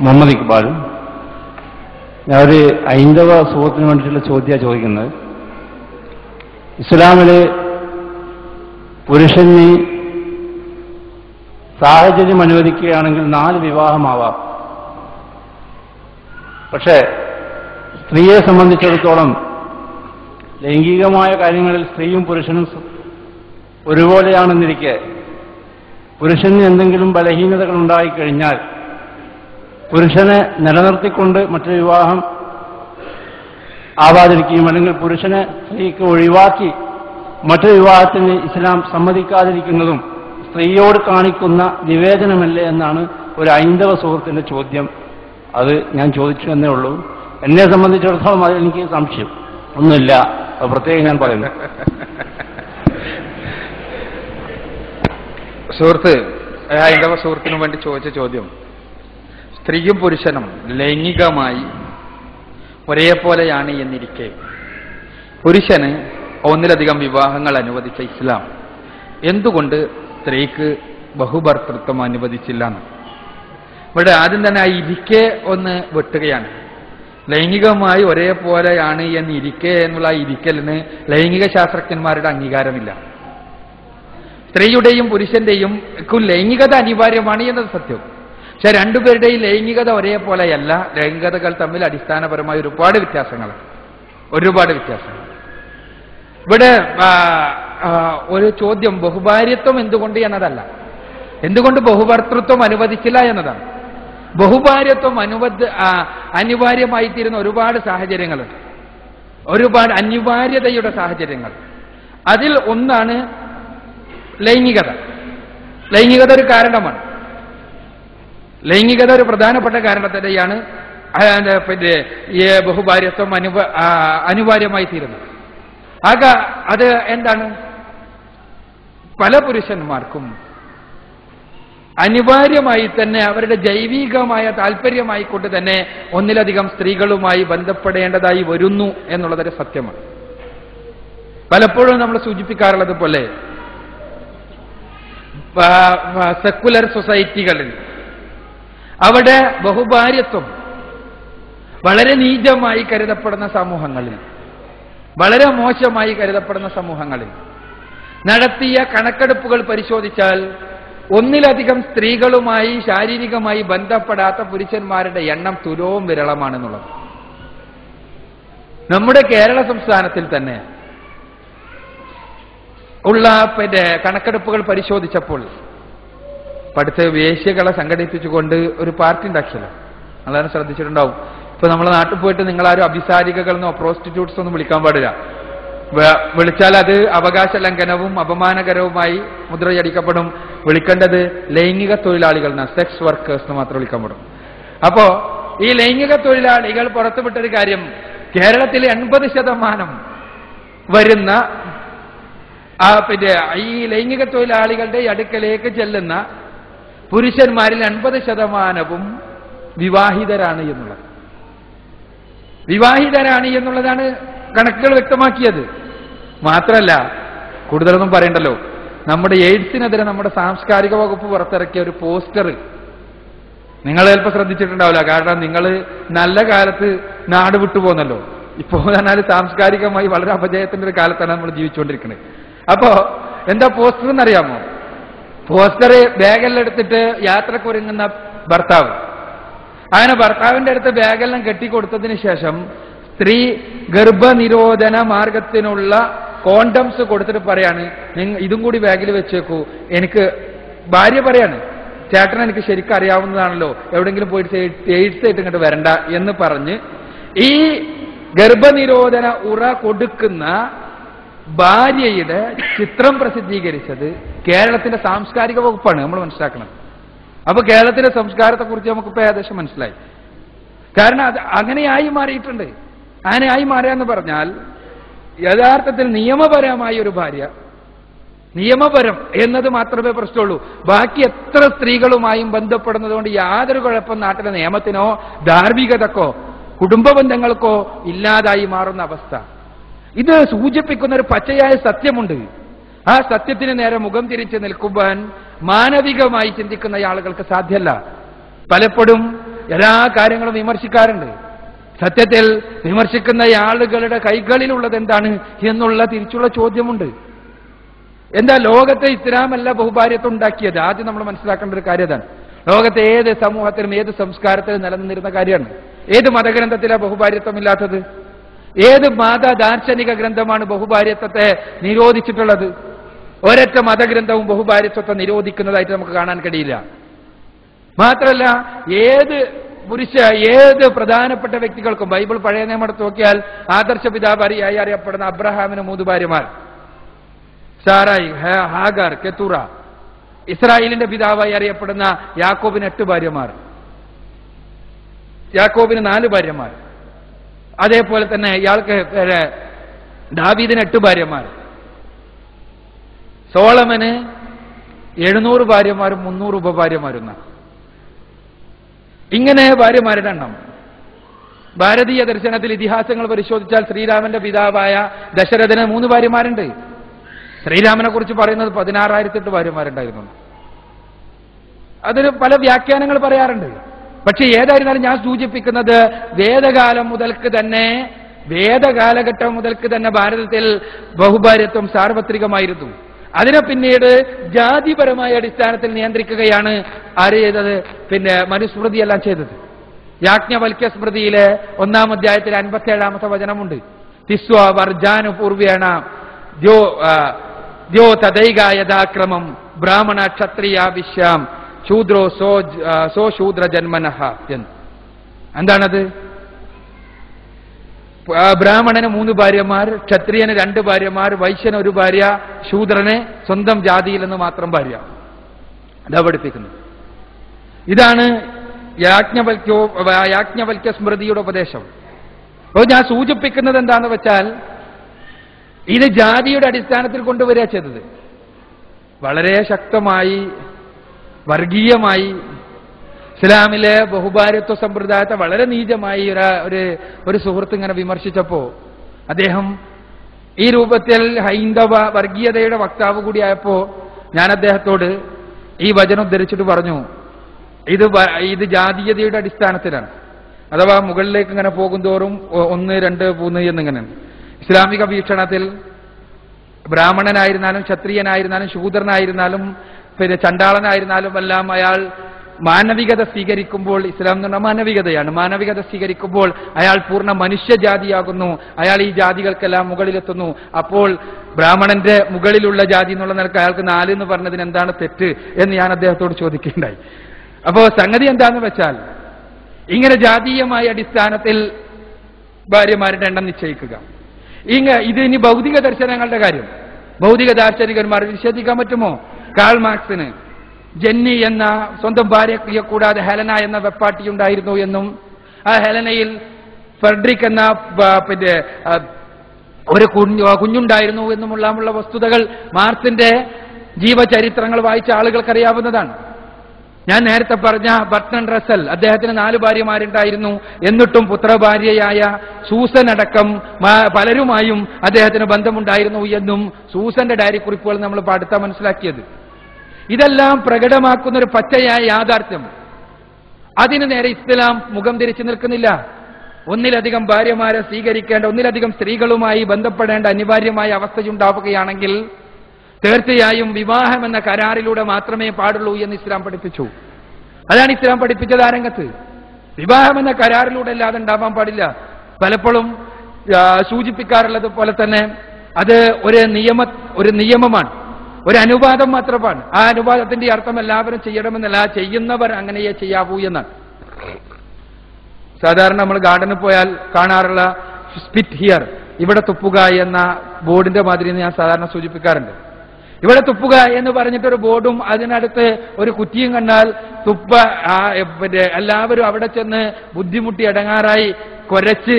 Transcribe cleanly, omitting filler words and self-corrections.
മുഹമ്മദ് ഇക്ബാൽ. ഞാൻ ഒരു ഹൈന്ദവ സുഹൃത്തിന് വേണ്ടിയിട്ടുള്ള ചോദ്യമാണ് ചോദിക്കുന്നത്. ഇസ്ലാമില് പുരുഷന് സാഹചര്യം അനുവദിക്കുകയാണെങ്കിൽ 4 വിവാഹമാവാം. പക്ഷേ സ്ത്രീയെ സംബന്ധിച്ചിടത്തോളം ലൈംഗികമായ കാര്യങ്ങളിൽ സ്ത്രീയും പുരുഷനും ഒരുപോലെയാണെന്നിരിക്കെ പുരുഷന് എന്തെങ്കിലും ബലഹീനതകൾ ഉണ്ടായിക്കഴിഞ്ഞാൽ പുരുഷനെ നിലനിർത്തിക്കൊണ്ട് മറ്റൊരു വിവാഹം ആവാതിരിക്കുകയും അല്ലെങ്കിൽ പുരുഷനെ സ്ത്രീക്ക് ഒഴിവാക്കി മറ്റൊരു വിവാഹത്തിന് ഇസ്ലാം സമ്മതിക്കാതിരിക്കുന്നതും സ്ത്രീയോട് കാണിക്കുന്ന നിവേദനമല്ലേ എന്നാണ് ഒരു ഹൈന്ദവ സുഹൃത്തിന്റെ ചോദ്യം. അത് ഞാൻ ചോദിച്ചു എന്നേ ഉള്ളൂ. എന്നെ സംബന്ധിച്ചിടത്തോളം അതിൽ എനിക്ക് സംശയം ഒന്നുമില്ല. അത് പ്രത്യേകം ഞാൻ പറയുന്നു. സുഹൃത്ത്, ഹൈന്ദവ സുഹൃത്തിനു വേണ്ടി ചോദിച്ച ചോദ്യം, സ്ത്രീയും പുരുഷനും ലൈംഗികമായി ഒരേപോലെയാണ് എന്നിരിക്കെ പുരുഷന് ഒന്നിലധികം വിവാഹങ്ങൾ അനുവദിച്ച ഇസ്ലാം എന്തുകൊണ്ട് സ്ത്രീക്ക് ബഹുഭർത്തൃത്വം അനുവദിച്ചില്ല എന്ന് ഇവിടെ ആദ്യം തന്നെ ആ ഇരിക്കെ ഒന്ന് വെട്ടുകയാണ്. ലൈംഗികമായി ഒരേപോലെയാണ് എന്നിരിക്കെ എന്നുള്ള ഇരിക്കലിന് ലൈംഗിക ശാസ്ത്രജ്ഞന്മാരുടെ അംഗീകാരമില്ല. സ്ത്രീയുടെയും പുരുഷന്റെയും ലൈംഗികത അനിവാര്യമാണ് എന്നത് സത്യം. പക്ഷെ രണ്ടുപേരുടെയും ലൈംഗികത ഒരേപോലെയല്ല. ലൈംഗികതകൾ തമ്മിൽ അടിസ്ഥാനപരമായ ഒരുപാട് വ്യത്യാസങ്ങൾ. ഇവിടെ ഒരു ചോദ്യം ബഹുഭാര്യത്വം എന്തുകൊണ്ട് എന്നതല്ല, എന്തുകൊണ്ട് ബഹുഭർത്തൃത്വം അനുവദിച്ചില്ല എന്നതാണ്. ബഹുഭാര്യത്വം അനിവാര്യമായിത്തീരുന്ന ഒരുപാട് സാഹചര്യങ്ങളുണ്ട്, ഒരുപാട് അനിവാര്യതയുടെ സാഹചര്യങ്ങൾ. അതിൽ ഒന്നാണ് ലൈംഗികത. ലൈംഗികത ഒരു കാരണമാണ്. ലൈംഗികത ഒരു പ്രധാനപ്പെട്ട കാരണത്തിനെയാണ് പിന്നെ ഈ ബഹുഭാര്യത്വം അനിവാര്യമായി തീരുന്നത്. അത് എന്താണ്? പല പുരുഷന്മാർക്കും അനിവാര്യമായി തന്നെ അവരുടെ ജൈവികമായ താല്പര്യമായിക്കൊണ്ട് തന്നെ ഒന്നിലധികം സ്ത്രീകളുമായി ബന്ധപ്പെടേണ്ടതായി വരുന്നു എന്നുള്ളതൊരു സത്യമാണ്. പലപ്പോഴും നമ്മൾ സൂചിപ്പിക്കാറുള്ളത് പോലെ സെക്കുലർ സൊസൈറ്റികളിൽ അവിടെ ബഹുഭാര്യത്വം വളരെ നീചമായി കരുതപ്പെടുന്ന സമൂഹങ്ങളിൽ, വളരെ മോശമായി കരുതപ്പെടുന്ന സമൂഹങ്ങളിൽ നടത്തിയ കണക്കെടുപ്പുകൾ പരിശോധിച്ചാൽ ഒന്നിലധികം സ്ത്രീകളുമായി ശാരീരികമായി ബന്ധപ്പെടാത്ത പുരുഷന്മാരുടെ എണ്ണം തുലോം വിരളമാണെന്നുള്ളത്. നമ്മുടെ കേരള സംസ്ഥാനത്തിൽ തന്നെ ഉള്ള കണക്കെടുപ്പുകൾ പരിശോധിച്ചപ്പോൾ പഠിത്ത വേശ്യകളെ സംഘടിപ്പിച്ചുകൊണ്ട് ഒരു പാർട്ടി ഉണ്ടാക്കിയല്ലോ. വളരെ ശ്രദ്ധിച്ചിട്ടുണ്ടാവും. ഇപ്പൊ നമ്മളെ നാട്ടിൽ പോയിട്ട് നിങ്ങളാരും അഭിസാരികകളെന്നോ പ്രോസ്റ്റിറ്റ്യൂട്ട്സ് ഒന്നും വിളിക്കാൻ പാടില്ല. വിളിച്ചാൽ അത് അവകാശ ലംഘനവും അപമാനകരവുമായി മുദ്രയടിക്കപ്പെടും. വിളിക്കേണ്ടത് ലൈംഗിക തൊഴിലാളികൾ, സെക്സ് വർക്കേഴ്സ് എന്ന് മാത്രം വിളിക്കാൻ പെടും. അപ്പോ ഈ ലൈംഗിക തൊഴിലാളികൾ പുറത്തുവിട്ടൊരു കാര്യം, കേരളത്തിൽ 80% വരുന്ന ഈ ലൈംഗിക തൊഴിലാളികളുടെ അടുക്കലേക്ക് ചെല്ലുന്ന പുരുഷന്മാരിൽ 80% വിവാഹിതരാണ് എന്നുള്ളത്. വിവാഹിതരാണ് എന്നുള്ളതാണ് കണക്കുകൾ വ്യക്തമാക്കിയത്. മാത്രമല്ല, കൂടുതലൊന്നും പറയണ്ടല്ലോ, നമ്മുടെ എയ്ഡ്സിനെതിരെ നമ്മുടെ സാംസ്കാരിക വകുപ്പ് പുറത്തിറക്കിയ ഒരു പോസ്റ്റർ നിങ്ങൾ ചിലപ്പോൾ ശ്രദ്ധിച്ചിട്ടുണ്ടാവില്ല. കാരണം നിങ്ങൾ നല്ല കാലത്ത് നാട് വിട്ടുപോകുന്നല്ലോ. ഇപ്പോൾ പറഞ്ഞാൽ സാംസ്കാരികമായി വളരെ അപജയത്തിന്റെ ഒരു കാലത്താണ് നമ്മൾ ജീവിച്ചുകൊണ്ടിരിക്കുന്നത്. അപ്പോ എന്താ പോസ്റ്റർ എന്നറിയാമോ? പോസ്റ്റർ ബാഗെല്ലാം എടുത്തിട്ട് യാത്രക്കൊരുങ്ങുന്ന ഭർത്താവ്, അങ്ങനെ ഭർത്താവിന്റെ അടുത്ത് ബാഗെല്ലാം കെട്ടിക്കൊടുത്തതിന് ശേഷം സ്ത്രീ ഗർഭനിരോധന മാർഗത്തിനുള്ള കോണ്ടംസ് കൊടുത്തിട്ട് പറയാണ്, ഇതും കൂടി ബാഗിൽ വെച്ചേക്കൂ. എനിക്ക് ഭാര്യ പറയാണ്, ചേട്ടൻ എനിക്ക് ശരിക്കും അറിയാവുന്നതാണല്ലോ, എവിടെയെങ്കിലും പോയിട്ട് എയ്ഡ്സ് ആയിട്ട് ഇങ്ങോട്ട് വരണ്ട എന്ന് പറഞ്ഞ് ഈ ഗർഭനിരോധന ഉറ കൊടുക്കുന്ന ഭാര്യയുടെ ചിത്രം പ്രസിദ്ധീകരിച്ചത് കേരളത്തിന്റെ സാംസ്കാരിക വകുപ്പാണ്. നമ്മൾ മനസ്സിലാക്കണം. അപ്പൊ കേരളത്തിലെ സംസ്കാരത്തെക്കുറിച്ച് നമുക്കിപ്പോ ഏകദേശം മനസ്സിലായി. കാരണം അത് അങ്ങനെയായി മാറിയിട്ടുണ്ട്. അങ്ങനെയായി മാറുകയെന്ന് പറഞ്ഞാൽ യഥാർത്ഥത്തിൽ നിയമപരമായ ഒരു ഭാര്യ, നിയമപരം എന്നത് മാത്രമേ പ്രശ്നമുള്ളൂ. ബാക്കി എത്ര സ്ത്രീകളുമായും ബന്ധപ്പെടുന്നത് കൊണ്ട് യാതൊരു കുഴപ്പം നാട്ടിലെ നിയമത്തിനോ ധാർമ്മികതക്കോ കുടുംബ ബന്ധങ്ങൾക്കോ ഇല്ലാതായി മാറുന്ന അവസ്ഥ. ഇത് സൂചിപ്പിക്കുന്ന ഒരു പച്ചയായ സത്യമുണ്ട്. ആ സത്യത്തിന് നേരെ മുഖം തിരിച്ച് നിൽക്കുവാൻ മാനവികമായി ചിന്തിക്കുന്ന ആളുകൾക്ക് സാധ്യമല്ല. പലപ്പോഴും എല്ലാ കാര്യങ്ങളും വിമർശിക്കാറുണ്ട്. സത്യത്തിൽ വിമർശിക്കുന്ന ആളുകളുടെ കൈകളിലുള്ളത് എന്താണ് എന്നുള്ള തിരിച്ചുള്ള ചോദ്യമുണ്ട്. എന്താ ലോകത്തെ ഇസ്ലാമല്ല ബഹുഭാര്യത്വം ഉണ്ടാക്കിയത്? ആദ്യം നമ്മൾ മനസ്സിലാക്കേണ്ട ഒരു കാര്യം ഇതാണ്. ലോകത്തെ ഏത് സമൂഹത്തിലും ഏത് സംസ്കാരത്തിലും നിലനിന്നിരുന്ന കാര്യമാണ്. ഏത് മതഗ്രന്ഥത്തിലാണ് ബഹുഭാര്യത്വം ഇല്ലാത്തത്? ഏത് മത ദാർശനിക ഗ്രന്ഥമാണ് ബഹുഭാര്യത്വത്തെ നിരോധിച്ചിട്ടുള്ളത്? ഒരൊറ്റ മതഗ്രന്ഥവും ബഹുഭാര്യത്വത്തെ നിരോധിക്കുന്നതായിട്ട് നമുക്ക് കാണാൻ കഴിയില്ല. മാത്രമല്ല ഏത് പ്രധാനപ്പെട്ട വ്യക്തികൾക്കും ബൈബിൾ പഴയ നിയമം എടുത്ത് നോക്കിയാൽ ആദർശ പിതാവായി അറിയപ്പെടുന്ന അബ്രഹാമിന് 3 ഭാര്യമാർ, സാറായി, ഹാഗർ, കെത്തൂറ. ഇസ്രായേലിന്റെ പിതാവായി അറിയപ്പെടുന്ന യാക്കോബിന് 8 ഭാര്യമാർ, യാക്കോബിന് 4 ഭാര്യമാർ. അതേപോലെ തന്നെ ഇയാൾക്ക് ദാവീദിന് 8 ഭാര്യമാർ, സോളമന് 700 ഭാര്യമാരും 300 ഉപഭാര്യമാരും. ഇങ്ങനെ ഭാര്യമാരുടെ എണ്ണം. ഭാരതീയ ദർശനത്തിൽ ഇതിഹാസങ്ങൾ പരിശോധിച്ചാൽ ശ്രീരാമന്റെ പിതാവായ ദശരഥന് 3 ഭാര്യമാരുണ്ട്. ശ്രീരാമനെ കുറിച്ച് പറയുന്നത് 16,008 ഭാര്യമാരുണ്ടായിരുന്നു. അതിന് പല വ്യാഖ്യാനങ്ങൾ പറയാറുണ്ട്. പക്ഷെ ഏതായിരുന്നാലും ഞാൻ സൂചിപ്പിക്കുന്നത് വേദകാലഘട്ടം മുതൽക്ക് തന്നെ ഭാരതത്തിൽ ബഹുഭാര്യത്വം സാർവത്രികമായിരുന്നു. അതിനെ പിന്നീട് ജാതിപരമായ അടിസ്ഥാനത്തിൽ നിയന്ത്രിക്കുകയാണ് ആര് ചെയ്തത്? പിന്നെ മനുസ്മൃതിയെല്ലാം ചെയ്തത്. യാജ്ഞവൽക്യ സ്മൃതിയിലെ 1-ാം അധ്യായത്തിൽ 57-ാമത്തെ വചനമുണ്ട്. തിസ്വ വർജാനു പൂർവേണ ദ്യോ തദൈകായതാക്രമം ബ്രാഹ്മണ ക്ഷത്രിയ വിശ്യാം ശൂദ്രോ സോ ശൂദ്ര ജന്മനഃ എന്ന്. എന്താണത്? ബ്രാഹ്മണന് 3 ഭാര്യമാർ, ക്ഷത്രിയന് 2 ഭാര്യമാർ, വൈശ്യന് 1 ഭാര്യ, ശൂദ്രന് സ്വന്തം ജാതിയിൽ നിന്ന് മാത്രം ഭാര്യ. ഇതാ പഠിപ്പിക്കുന്നത്. ഇതാണ് യാജ്ഞവൽക്യ സ്മൃതിയുടെ ഉപദേശം. അപ്പോൾ ഞാൻ സൂചിപ്പിക്കുന്നത് എന്താണെന്ന് വെച്ചാൽ ഇത് ജാതിയുടെ അടിസ്ഥാനത്തിൽ കൊണ്ടുവരിക ചെയ്തത്. വളരെ ശക്തമായി വർഗീയമായി ഇസ്ലാമിലെ ബഹുഭാര്യത്വ സമ്പ്രദായത്തെ വളരെ നീചമായി ഒരു സുഹൃത്ത് ഇങ്ങനെ വിമർശിച്ചപ്പോ അദ്ദേഹം ഈ രൂപത്തിൽ ഹൈന്ദവ വർഗീയതയുടെ വക്താവ് കൂടിയായപ്പോ ഞാൻ അദ്ദേഹത്തോട് ഈ വചനം ഉദ്ധരിച്ചിട്ട് പറഞ്ഞു, ഇത് ജാതീയതയുടെ അടിസ്ഥാനത്തിലാണ്. അഥവാ മുകളിലേക്ക് ഇങ്ങനെ പോകുന്തോറും 1, 2, 3 എന്നിങ്ങനെ. ഇസ്ലാമിക വീക്ഷണത്തിൽ ബ്രാഹ്മണനായിരുന്നാലും ക്ഷത്രിയനായിരുന്നാലും ശൂദ്രനായിരുന്നാലും പിന്നെ ചണ്ടാളനായിരുന്നാലും എല്ലാം അയാൾ മാനവികത സ്വീകരിക്കുമ്പോൾ, ഇസ്ലാം എന്ന് പറഞ്ഞാൽ മാനവികതയാണ്, മാനവികത സ്വീകരിക്കുമ്പോൾ അയാൾ പൂർണ്ണ മനുഷ്യജാതിയാകുന്നു. അയാൾ ഈ ജാതികൾക്കെല്ലാം മുകളിലെത്തുന്നു. അപ്പോൾ ബ്രാഹ്മണന്റെ മുകളിലുള്ള ജാതി എന്നുള്ള നിലക്ക് അയാൾക്ക് 4 എന്ന് പറഞ്ഞതിന് എന്താണ് തെറ്റ് എന്ന് ഞാൻ അദ്ദേഹത്തോട് ചോദിക്കുകയുണ്ടായി. അപ്പോ സംഗതി എന്താന്ന് വെച്ചാൽ ഇങ്ങനെ ജാതീയമായ അടിസ്ഥാനത്തിൽ ഭാര്യമാരുടെ എണ്ണം നിശ്ചയിക്കുക. ഇത് ഇനി ഭൗതിക ദർശനങ്ങളുടെ കാര്യം. ഭൗതിക ദാർശനികന്മാർ നിഷേധിക്കാൻ പറ്റുമോ? കാൾ മാർക്സിന് ജെന്നി എന്ന സ്വന്തം ഭാര്യയെ കൂടാതെ ഹെലന എന്ന വെപ്പാട്ടി ഉണ്ടായിരുന്നു എന്നും ആ ഹെലനയിൽ ഫെഡറിക് എന്ന പിന്നെ ഒരു കുഞ്ഞുണ്ടായിരുന്നു എന്നുമുള്ള വസ്തുതകൾ മാർക്സിന്റെ ജീവചരിത്രങ്ങൾ വായിച്ച ആളുകൾക്കറിയാവുന്നതാണ്. ഞാൻ നേരത്തെ പറഞ്ഞ ബർട്രൻഡ് റസൽ, അദ്ദേഹത്തിന് 4 ഭാര്യമാരുണ്ടായിരുന്നു. എന്നിട്ടും പുത്രഭാര്യയായ സൂസൻ അടക്കം പലരുമായും അദ്ദേഹത്തിന് ബന്ധമുണ്ടായിരുന്നു എന്നും സൂസന്റെ ഡയറി കുറിപ്പുകൾ നമ്മൾ പഠിത്താൻ മനസ്സിലാക്കിയത്. ഇതെല്ലാം പ്രകടമാക്കുന്ന ഒരു പച്ചയായ യാഥാർത്ഥ്യം. അതിനു നേരെ ഇസ്ലാം മുഖം തിരിച്ചു നിൽക്കുന്നില്ല. ഒന്നിലധികം ഭാര്യമാരെ സ്വീകരിക്കേണ്ട, ഒന്നിലധികം സ്ത്രീകളുമായി ബന്ധപ്പെടേണ്ട അനിവാര്യമായ അവസ്ഥയുണ്ടാവുകയാണെങ്കിൽ തീർച്ചയായും വിവാഹം എന്ന കരാറിലൂടെ മാത്രമേ പാടുള്ളൂ എന്ന് ഇസ്ലാം പഠിപ്പിച്ചു. അതാണ് ഇസ്ലാം പഠിപ്പിച്ചത് ആ രംഗത്ത്. വിവാഹം എന്ന കരാറിലൂടെ അല്ലാതെ ഉണ്ടാവാൻ പാടില്ല. പലപ്പോഴും സൂചിപ്പിക്കാറുള്ളത് പോലെ തന്നെ അത് ഒരു നിയമമാണ്, ഒരു അനുവാദം മാത്രമാണ്. ആ അനുവാദത്തിന്റെ അർത്ഥം എല്ലാവരും ചെയ്യണമെന്നല്ല, ചെയ്യുന്നവർ അങ്ങനെയേ ചെയ്യാവൂ എന്നാണ്. സാധാരണ നമ്മൾ ഗാർഡനിൽ പോയാൽ കാണാറുള്ള സ്പിറ്റ് ഹിയർ, ഇവിടെ തുപ്പുക എന്ന ബോർഡിന്റെ മാതിരി ഞാൻ സാധാരണ സൂചിപ്പിക്കാറുണ്ട്. ഇവിടെ തുപ്പുക എന്ന് പറഞ്ഞിട്ടൊരു ബോർഡും അതിനടുത്ത് ഒരു കുറ്റിയും കണ്ടാൽ എല്ലാവരും അവിടെ ചെന്ന് ബുദ്ധിമുട്ടി ഇടങ്ങാറായി കുരച്ച്